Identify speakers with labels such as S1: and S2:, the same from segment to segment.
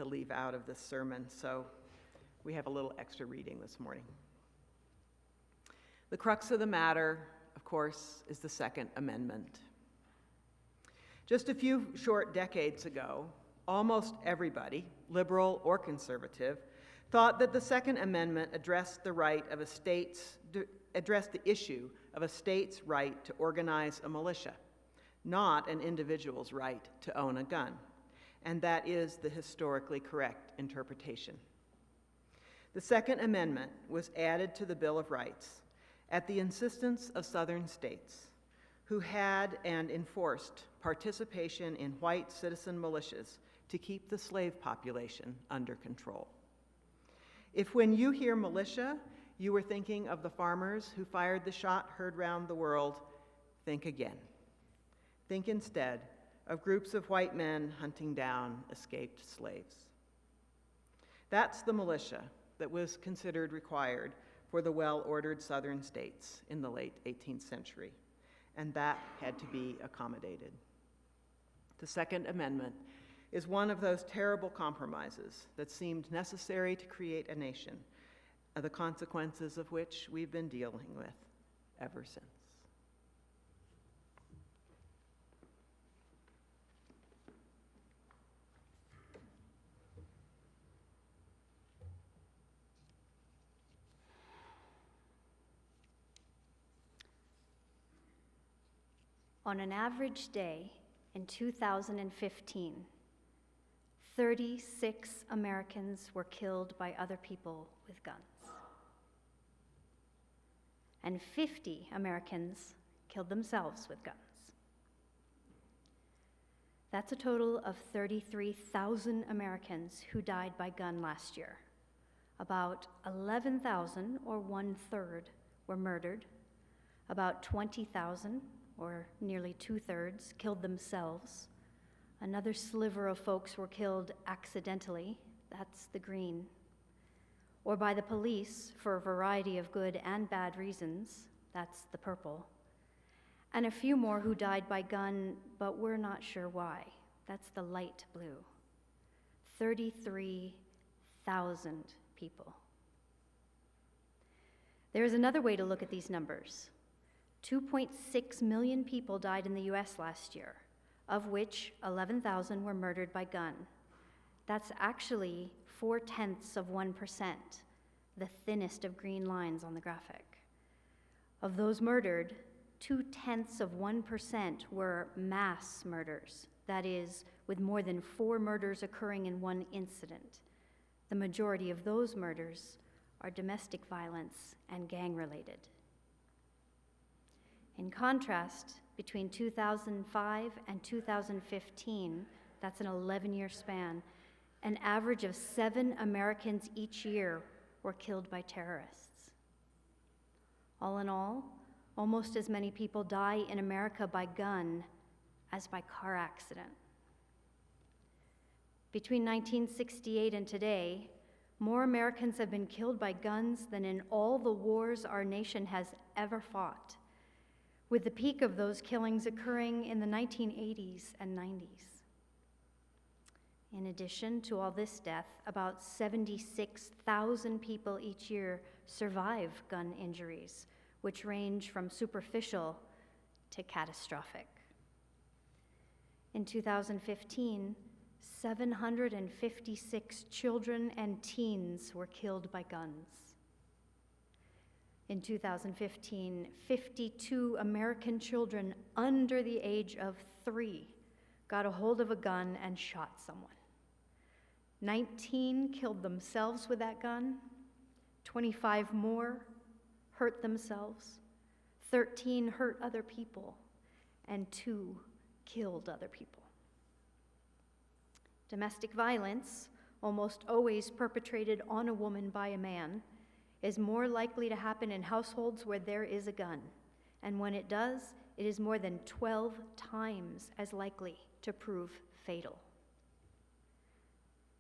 S1: to leave out of this sermon, so we have a little extra reading this morning. The crux of the matter, of course, is the Second Amendment. Just a few short decades ago, almost everybody, liberal or conservative, thought that the Second Amendment addressed the issue of a state's right to organize a militia, not an individual's right to own a gun. And that is the historically correct interpretation. The Second Amendment was added to the Bill of Rights at the insistence of Southern states who had and enforced participation in white citizen militias to keep the slave population under control. If when you hear militia, you were thinking of the farmers who fired the shot heard round the world, think again. Think instead of groups of white men hunting down escaped slaves. That's the militia that was considered required for the well-ordered Southern states in the late 18th century, and that had to be accommodated. The Second Amendment is one of those terrible compromises that seemed necessary to create a nation, the consequences of which we've been dealing with ever since.
S2: On an average day in 2015, 36 Americans were killed by other people with guns. And 50 Americans killed themselves with guns. That's a total of 33,000 Americans who died by gun last year. About 11,000, or 1/3, were murdered. About 20,000, or nearly 2/3, killed themselves. Another sliver of folks were killed accidentally, that's the green, or by the police for a variety of good and bad reasons, that's the purple. And a few more who died by gun, but we're not sure why, that's the light blue. 33,000 people. There is another way to look at these numbers. 2.6 million people died in the US last year, of which 11,000 were murdered by gun. That's actually 0.4%, the thinnest of green lines on the graphic. Of those murdered, 0.2% were mass murders, that is, with more than 4 murders occurring in one incident. The majority of those murders are domestic violence and gang-related. In contrast, between 2005 and 2015, that's an 11-year span, an average of 7 Americans each year were killed by terrorists. All in all, almost as many people die in America by gun as by car accident. Between 1968 and today, more Americans have been killed by guns than in all the wars our nation has ever fought, with the peak of those killings occurring in the 1980s and 90s. In addition to all this death, about 76,000 people each year survive gun injuries, which range from superficial to catastrophic. In 2015, 756 children and teens were killed by guns. In 2015, 52 American children under the age of 3 got a hold of a gun and shot someone. 19 killed themselves with that gun, 25 more hurt themselves, 13 hurt other people, and 2 killed other people. Domestic violence, almost always perpetrated on a woman by a man, is more likely to happen in households where there is a gun. And when it does, it is more than 12 times as likely to prove fatal.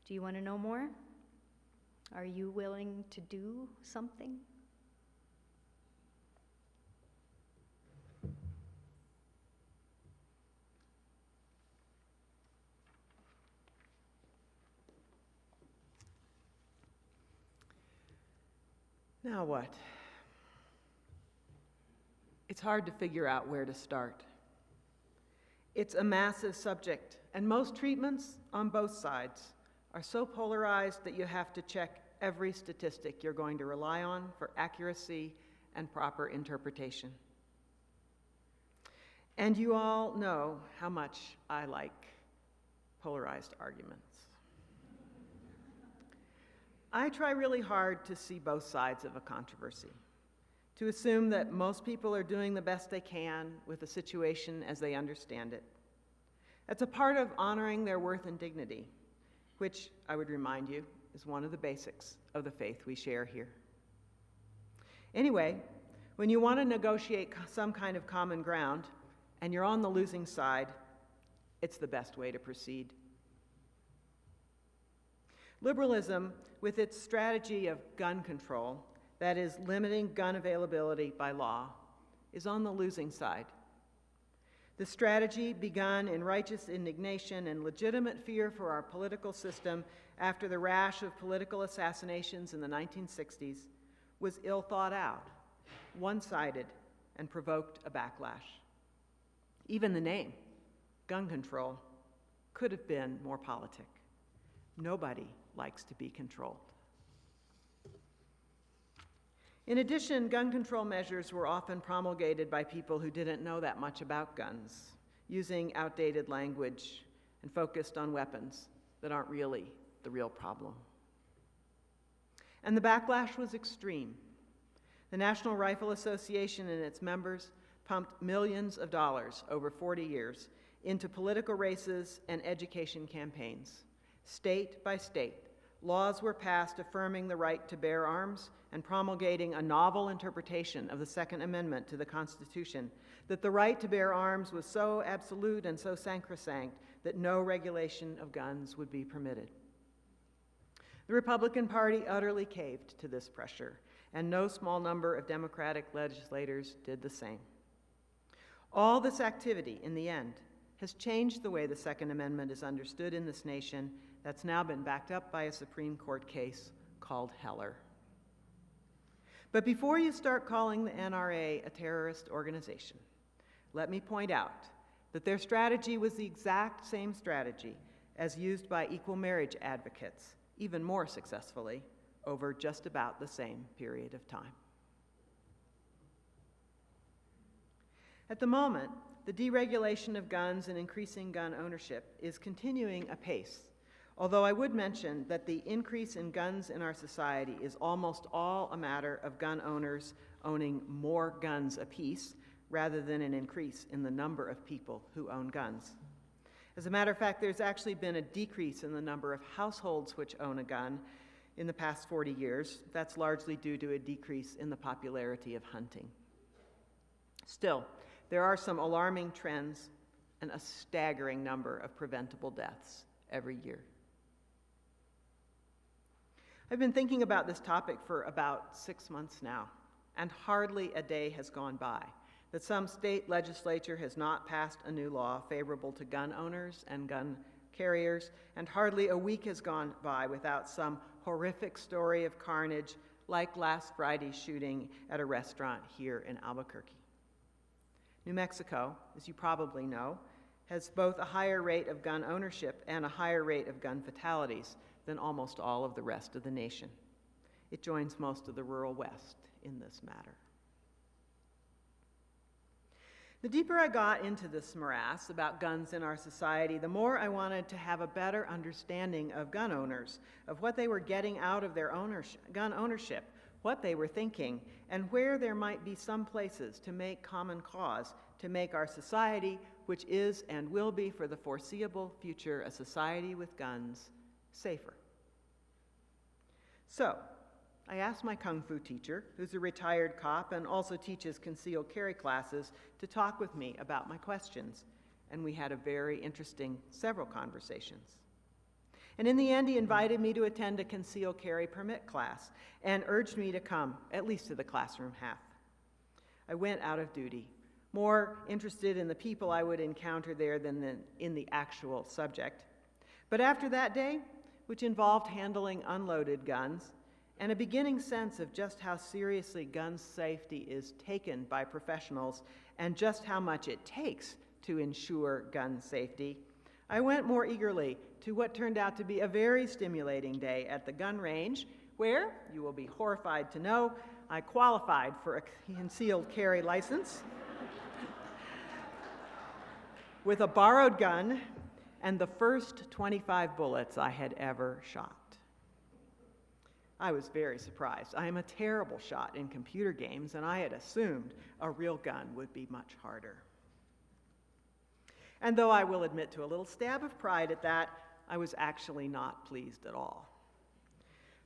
S2: Do you want to know more? Are you willing to do something?
S1: Now what? It's hard to figure out where to start. It's a massive subject, and most treatments on both sides are so polarized that you have to check every statistic you're going to rely on for accuracy and proper interpretation. And you all know how much I like polarized arguments. I try really hard to see both sides of a controversy, to assume that most people are doing the best they can with the situation as they understand it. That's a part of honoring their worth and dignity, which, I would remind you, is one of the basics of the faith we share here. Anyway, when you want to negotiate some kind of common ground, and you're on the losing side, it's the best way to proceed. Liberalism, with its strategy of gun control, that is, limiting gun availability by law, is on the losing side. The strategy, begun in righteous indignation and legitimate fear for our political system after the rash of political assassinations in the 1960s, was ill thought out, one-sided, and provoked a backlash. Even the name, gun control, could have been more politic. Nobody likes to be controlled. In addition, gun control measures were often promulgated by people who didn't know that much about guns, using outdated language and focused on weapons that aren't really the real problem. And the backlash was extreme. The National Rifle Association and its members pumped millions of dollars over 40 years into political races and education campaigns. State by state, laws were passed affirming the right to bear arms and promulgating a novel interpretation of the Second Amendment to the Constitution, that the right to bear arms was so absolute and so sacrosanct that no regulation of guns would be permitted. The Republican Party utterly caved to this pressure, and no small number of Democratic legislators did the same. All this activity, in the end, has changed the way the Second Amendment is understood in this nation. That's now been backed up by a Supreme Court case called Heller. But before you start calling the NRA a terrorist organization, let me point out that their strategy was the exact same strategy as used by equal marriage advocates, even more successfully, over just about the same period of time. At the moment, the deregulation of guns and increasing gun ownership is continuing apace, although I would mention that the increase in guns in our society is almost all a matter of gun owners owning more guns apiece, rather than an increase in the number of people who own guns. As a matter of fact, there's actually been a decrease in the number of households which own a gun in the past 40 years. That's largely due to a decrease in the popularity of hunting. Still, there are some alarming trends and a staggering number of preventable deaths every year. I've been thinking about this topic for about 6 months now, and hardly a day has gone by that some state legislature has not passed a new law favorable to gun owners and gun carriers, and hardly a week has gone by without some horrific story of carnage like last Friday's shooting at a restaurant here in Albuquerque. New Mexico, as you probably know, has both a higher rate of gun ownership and a higher rate of gun fatalities than almost all of the rest of the nation. It joins most of the rural West in this matter. The deeper I got into this morass about guns in our society, the more I wanted to have a better understanding of gun owners, of what they were getting out of their gun ownership, what they were thinking, and where there might be some places to make common cause to make our society, which is and will be for the foreseeable future a society with guns, safer. So, I asked my Kung Fu teacher, who's a retired cop and also teaches concealed carry classes, to talk with me about my questions, and we had a very interesting several conversations. And in the end, he invited me to attend a concealed carry permit class and urged me to come, at least to the classroom half. I went out of duty, more interested in the people I would encounter there than in the actual subject. But after that day, which involved handling unloaded guns and a beginning sense of just how seriously gun safety is taken by professionals and just how much it takes to ensure gun safety, I went more eagerly to what turned out to be a very stimulating day at the gun range, where, you will be horrified to know, I qualified for a concealed carry license with a borrowed gun and the first 25 bullets I had ever shot. I was very surprised. I am a terrible shot in computer games, and I had assumed a real gun would be much harder. And though I will admit to a little stab of pride at that, I was actually not pleased at all.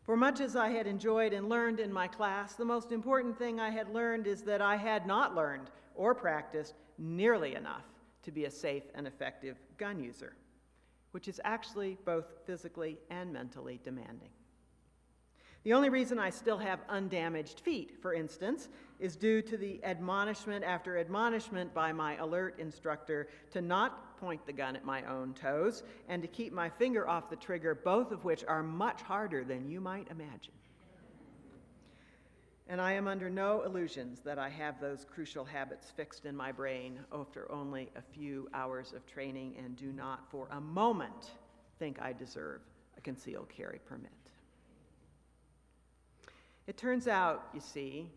S1: For much as I had enjoyed and learned in my class, the most important thing I had learned is that I had not learned or practiced nearly enough to be a safe and effective gun user, which is actually both physically and mentally demanding. The only reason I still have undamaged feet, for instance, is due to the admonishment after admonishment by my alert instructor to not point the gun at my own toes and to keep my finger off the trigger, both of which are much harder than you might imagine. And I am under no illusions that I have those crucial habits fixed in my brain after only a few hours of training, and do not for a moment think I deserve a concealed carry permit. It turns out, you see,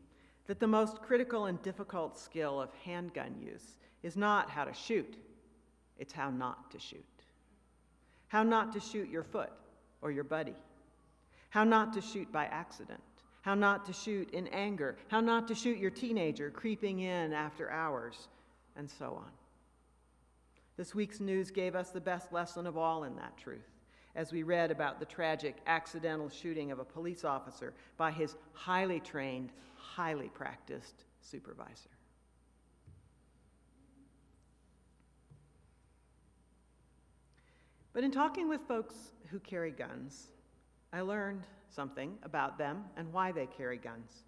S1: that the most critical and difficult skill of handgun use is not how to shoot, it's how not to shoot. How not to shoot your foot or your buddy. How not to shoot by accident. How not to shoot in anger. How not to shoot your teenager creeping in after hours, and so on. This week's news gave us the best lesson of all in that truth, as we read about the tragic accidental shooting of a police officer by his highly trained, highly practiced supervisor. But in talking with folks who carry guns, I learned something about them and why they carry guns.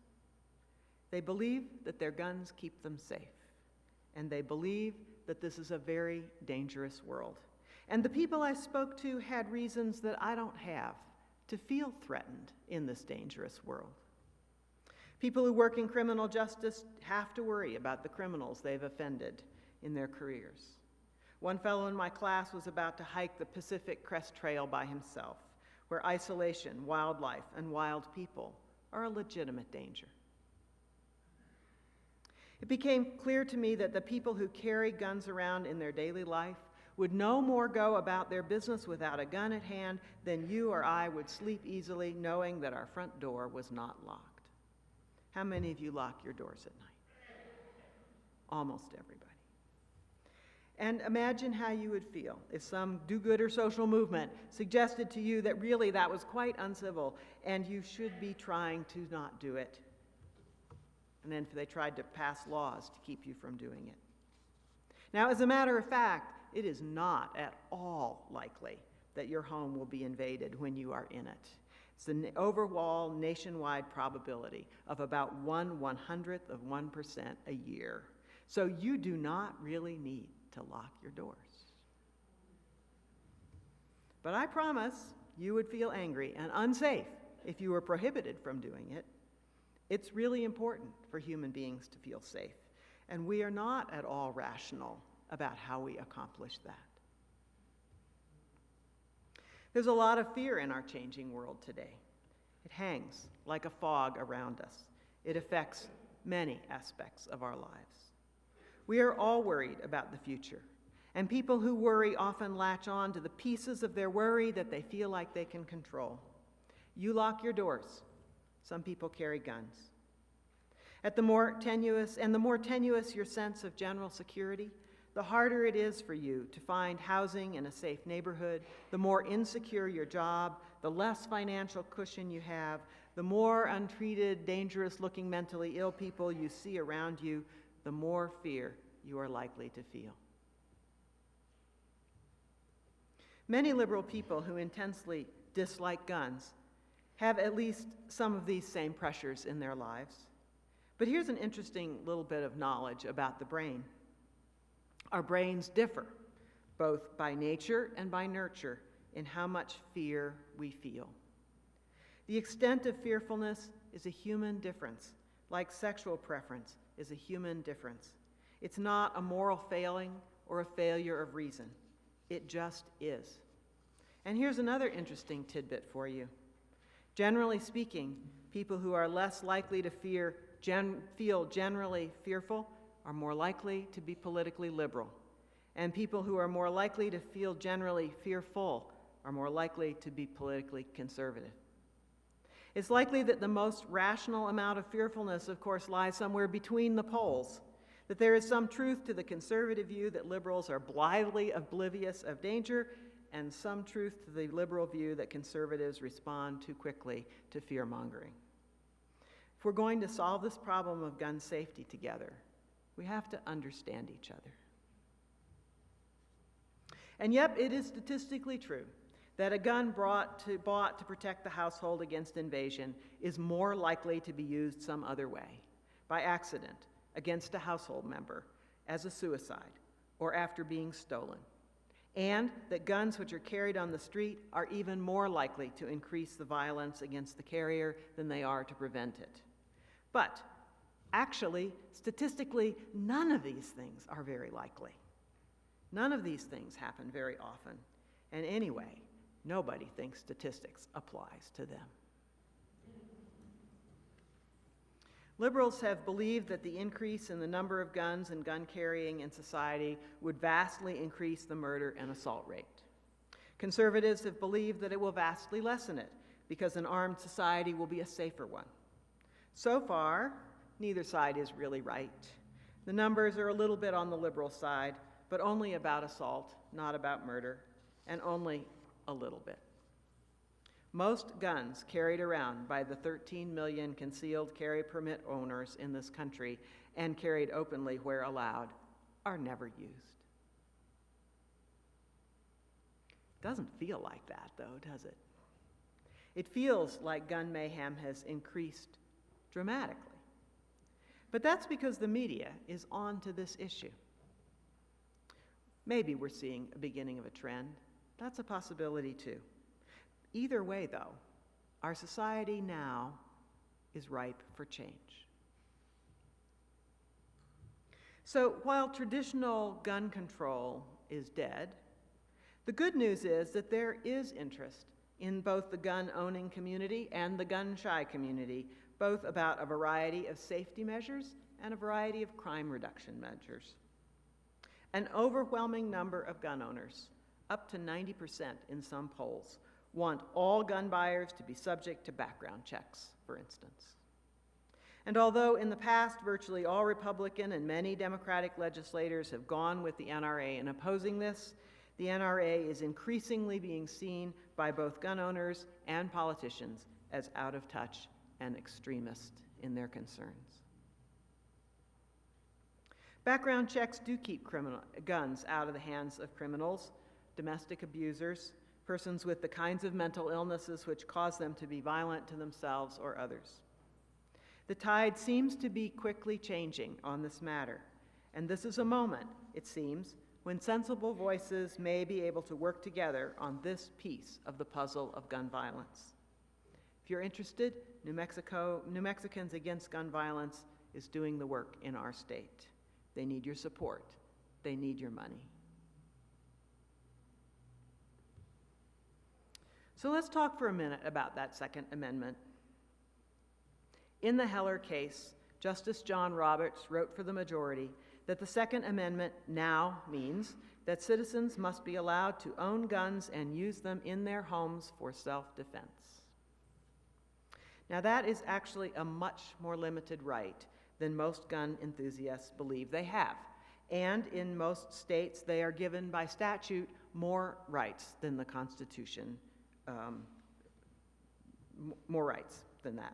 S1: They believe that their guns keep them safe, and they believe that this is a very dangerous world. And the people I spoke to had reasons that I don't have to feel threatened in this dangerous world. People who work in criminal justice have to worry about the criminals they've offended in their careers. One fellow in my class was about to hike the Pacific Crest Trail by himself, where isolation, wildlife, and wild people are a legitimate danger. It became clear to me that the people who carry guns around in their daily life would no more go about their business without a gun at hand than you or I would sleep easily knowing that our front door was not locked. How many of you lock your doors at night? Almost everybody. And imagine how you would feel if some do-gooder social movement suggested to you that really that was quite uncivil and you should be trying to not do it. And then if they tried to pass laws to keep you from doing it. Now, as a matter of fact, it is not at all likely that your home will be invaded when you are in it. It's an overall nationwide probability of about 1/100% a year. So you do not really need to lock your doors. But I promise you would feel angry and unsafe if you were prohibited from doing it. It's really important for human beings to feel safe, and we are not at all rational about how we accomplish that. There's a lot of fear in our changing world today. It hangs like a fog around us. It affects many aspects of our lives. We are all worried about the future, and people who worry often latch on to the pieces of their worry that they feel like they can control. You lock your doors. Some people carry guns. The more tenuous your sense of general security, the harder it is for you to find housing in a safe neighborhood, the more insecure your job, the less financial cushion you have, the more untreated, dangerous-looking mentally ill people you see around you, the more fear you are likely to feel. Many liberal people who intensely dislike guns have at least some of these same pressures in their lives. But here's an interesting little bit of knowledge about the brain. Our brains differ, both by nature and by nurture, in how much fear we feel. The extent of fearfulness is a human difference, like sexual preference is a human difference. It's not a moral failing or a failure of reason. It just is. And here's another interesting tidbit for you. Generally speaking, people who are less likely to feel generally fearful are more likely to be politically liberal. And people who are more likely to feel generally fearful are more likely to be politically conservative. It's likely that the most rational amount of fearfulness, of course, lies somewhere between the poles, that there is some truth to the conservative view that liberals are blithely oblivious of danger, and some truth to the liberal view that conservatives respond too quickly to fear-mongering. If we're going to solve this problem of gun safety together, we have to understand each other. And yep, it is statistically true that a gun bought to protect the household against invasion is more likely to be used some other way, by accident, against a household member, as a suicide, or after being stolen. And that guns which are carried on the street are even more likely to increase the violence against the carrier than they are to prevent it. But actually, statistically, none of these things are very likely. None of these things happen very often. And anyway, nobody thinks statistics applies to them. Liberals have believed that the increase in the number of guns and gun carrying in society would vastly increase the murder and assault rate. Conservatives have believed that it will vastly lessen it because an armed society will be a safer one. So far, neither side is really right. The numbers are a little bit on the liberal side, but only about assault, not about murder, and only a little bit. Most guns carried around by the 13 million concealed carry permit owners in this country and carried openly where allowed are never used. Doesn't feel like that, though, does it? It feels like gun mayhem has increased dramatically. But that's because the media is on to this issue. Maybe we're seeing a beginning of a trend. That's a possibility, too. Either way, though, our society now is ripe for change. So while traditional gun control is dead, the good news is that there is interest in both the gun-owning community and the gun-shy community, both about a variety of safety measures and a variety of crime reduction measures. An overwhelming number of gun owners, up to 90% in some polls, want all gun buyers to be subject to background checks, for instance. And although in the past virtually all Republican and many Democratic legislators have gone with the NRA in opposing this, the NRA is increasingly being seen by both gun owners and politicians as out of touch and extremist in their concerns. Background checks do keep guns out of the hands of criminals, domestic abusers, persons with the kinds of mental illnesses which cause them to be violent to themselves or others. The tide seems to be quickly changing on this matter, and this is a moment, it seems, when sensible voices may be able to work together on this piece of the puzzle of gun violence. If you're interested, New Mexicans Against Gun Violence is doing the work in our state. They need your support. They need your money. So let's talk for a minute about that Second Amendment. In the Heller case, Justice John Roberts wrote for the majority that the Second Amendment now means that citizens must be allowed to own guns and use them in their homes for self-defense. Now that is actually a much more limited right than most gun enthusiasts believe they have. And in most states, they are given by statute more rights than the Constitution, more rights than that.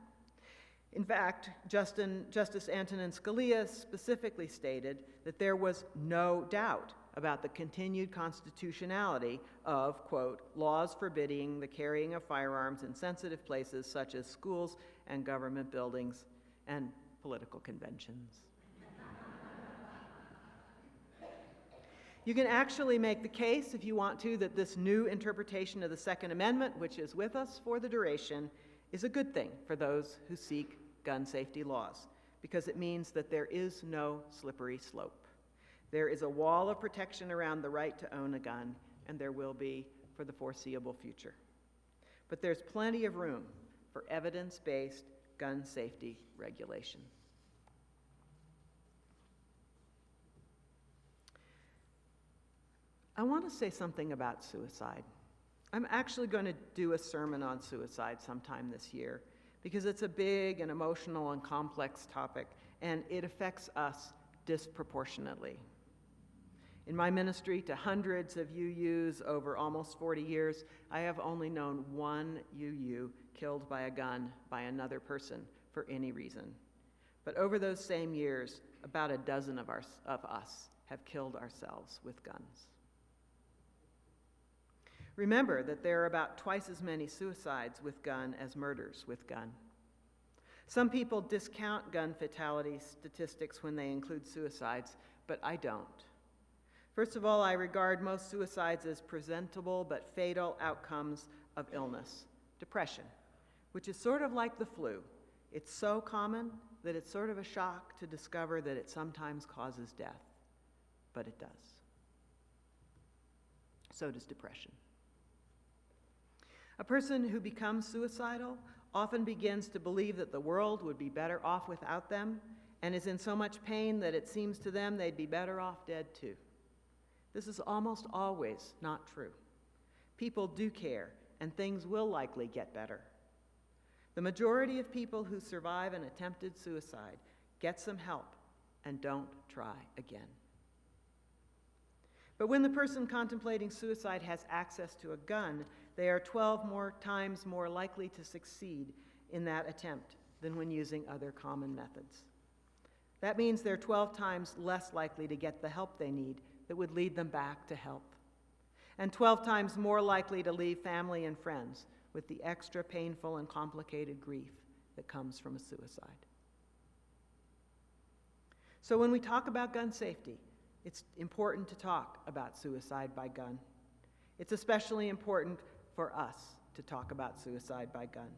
S1: In fact, Justice Antonin Scalia specifically stated that there was no doubt about the continued constitutionality of, quote, laws forbidding the carrying of firearms in sensitive places such as schools and government buildings and political conventions. You can actually make the case, if you want to, that this new interpretation of the Second Amendment, which is with us for the duration, is a good thing for those who seek gun safety laws, because it means that there is no slippery slope. There is a wall of protection around the right to own a gun, and there will be for the foreseeable future. But there's plenty of room for evidence-based gun safety regulation. I want to say something about suicide. I'm actually going to do a sermon on suicide sometime this year because it's a big and emotional and complex topic, and it affects us disproportionately. In my ministry to hundreds of UUs over almost 40 years, I have only known one UU killed by a gun by another person for any reason. But over those same years, about a dozen of us have killed ourselves with guns. Remember that there are about twice as many suicides with gun as murders with gun. Some people discount gun fatality statistics when they include suicides, but I don't. First of all, I regard most suicides as presentable but fatal outcomes of illness, depression, which is sort of like the flu. It's so common that it's sort of a shock to discover that it sometimes causes death, but it does. So does depression. A person who becomes suicidal often begins to believe that the world would be better off without them and is in so much pain that it seems to them they'd be better off dead too. This is almost always not true. People do care, and things will likely get better. The majority of people who survive an attempted suicide get some help and don't try again. But when the person contemplating suicide has access to a gun, they are 12 times more likely to succeed in that attempt than when using other common methods. That means they're 12 times less likely to get the help they need that would lead them back to health, and 12 times more likely to leave family and friends with the extra painful and complicated grief that comes from a suicide. So when we talk about gun safety, it's important to talk about suicide by gun. It's especially important for us to talk about suicide by gun.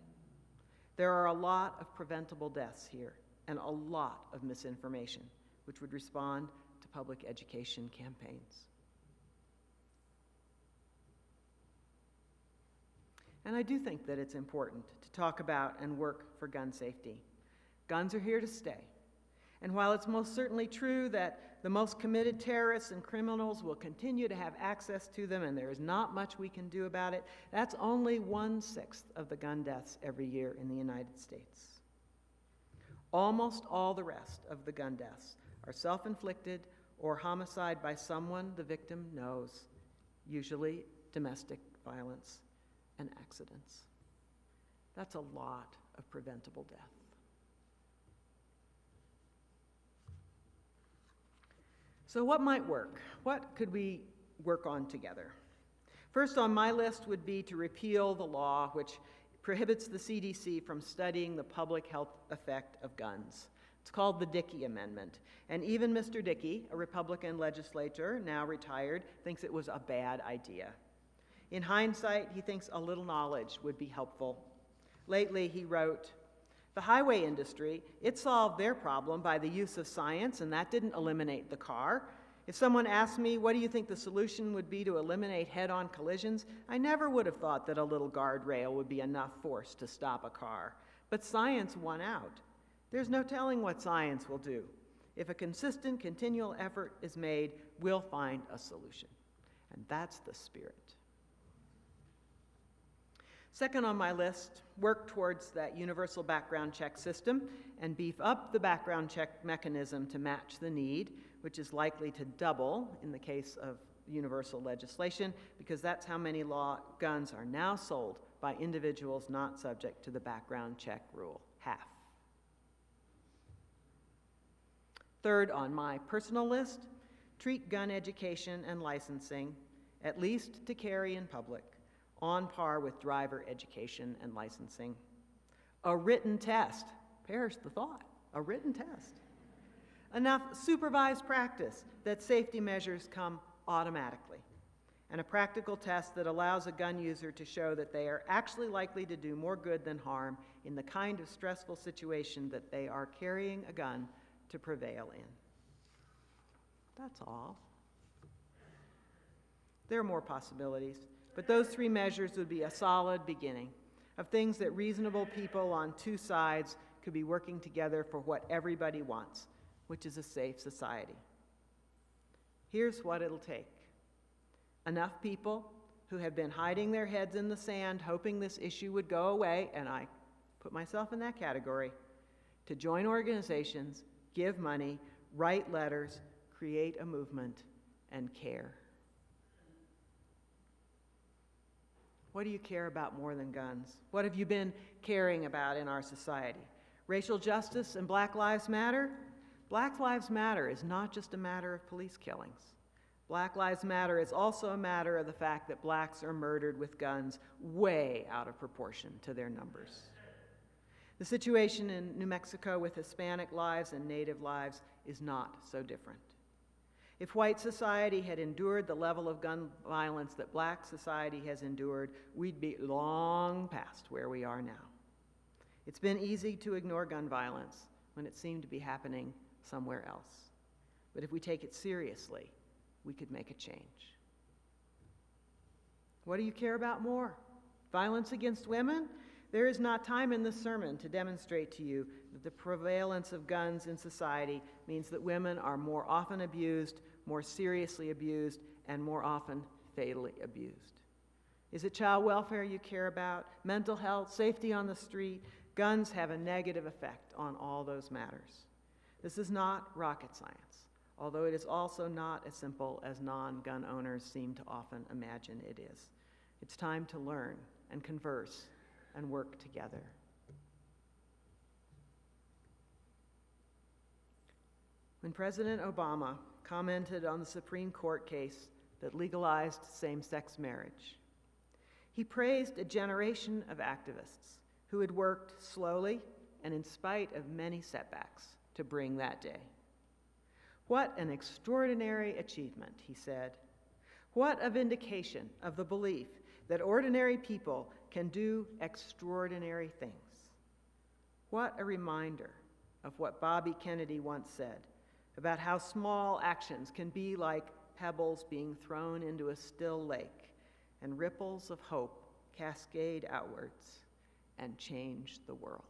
S1: There are a lot of preventable deaths here and a lot of misinformation, which would respond to public education campaigns. And I do think that it's important to talk about and work for gun safety. Guns are here to stay. And while it's most certainly true that the most committed terrorists and criminals will continue to have access to them and there is not much we can do about it, that's only 1/6 of the gun deaths every year in the United States. Almost all the rest of the gun deaths are self-inflicted or homicide by someone the victim knows, usually domestic violence and accidents. That's a lot of preventable death. So what might work? What could we work on together? First on my list would be to repeal the law which prohibits the CDC from studying the public health effect of guns. It's called the Dickey Amendment. And even Mr. Dickey, a Republican legislator, now retired, thinks it was a bad idea. In hindsight, he thinks a little knowledge would be helpful. Lately, he wrote, "The highway industry, it solved their problem by the use of science, and that didn't eliminate the car. If someone asked me, what do you think the solution would be to eliminate head-on collisions, I never would have thought that a little guardrail would be enough force to stop a car. But science won out. There's no telling what science will do. If a consistent, continual effort is made, we'll find a solution." And that's the spirit. Second on my list, work towards that universal background check system and beef up the background check mechanism to match the need, which is likely to double in the case of universal legislation, because that's how many guns are now sold by individuals not subject to the background check rule, half. Third on my personal list, treat gun education and licensing, at least to carry in public, on par with driver education and licensing. A written test, perish the thought, a written test. Enough supervised practice that safety measures come automatically. and a practical test that allows a gun user to show that they are actually likely to do more good than harm in the kind of stressful situation that they are carrying a gun to prevail in. That's all. There are more possibilities, but those 3 measures would be a solid beginning of things that reasonable people on 2 sides could be working together for what everybody wants, which is a safe society. Here's what it'll take. Enough people who have been hiding their heads in the sand hoping this issue would go away, and I put myself in that category, to join organizations, give money, write letters, create a movement, and care. What do you care about more than guns? What have you been caring about in our society? Racial justice and Black Lives Matter? Black Lives Matter is not just a matter of police killings. Black Lives Matter is also a matter of the fact that blacks are murdered with guns way out of proportion to their numbers. The situation in New Mexico with Hispanic lives and Native lives is not so different. If white society had endured the level of gun violence that black society has endured, we'd be long past where we are now. It's been easy to ignore gun violence when it seemed to be happening somewhere else. But if we take it seriously, we could make a change. What do you care about more? Violence against women? There is not time in this sermon to demonstrate to you that the prevalence of guns in society means that women are more often abused, more seriously abused, and more often fatally abused. Is it child welfare you care about? Mental health, safety on the street? Guns have a negative effect on all those matters. This is not rocket science, although it is also not as simple as non-gun owners seem to often imagine it is. It's time to learn and converse and work together. When President Obama commented on the Supreme Court case that legalized same-sex marriage, he praised a generation of activists who had worked slowly and in spite of many setbacks to bring that day. What an extraordinary achievement, he said. What a vindication of the belief that ordinary people can do extraordinary things. What a reminder of what Bobby Kennedy once said about how small actions can be like pebbles being thrown into a still lake, and ripples of hope cascade outwards and change the world.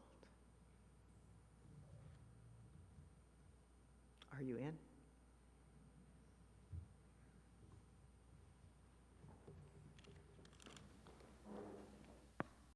S1: Are you in?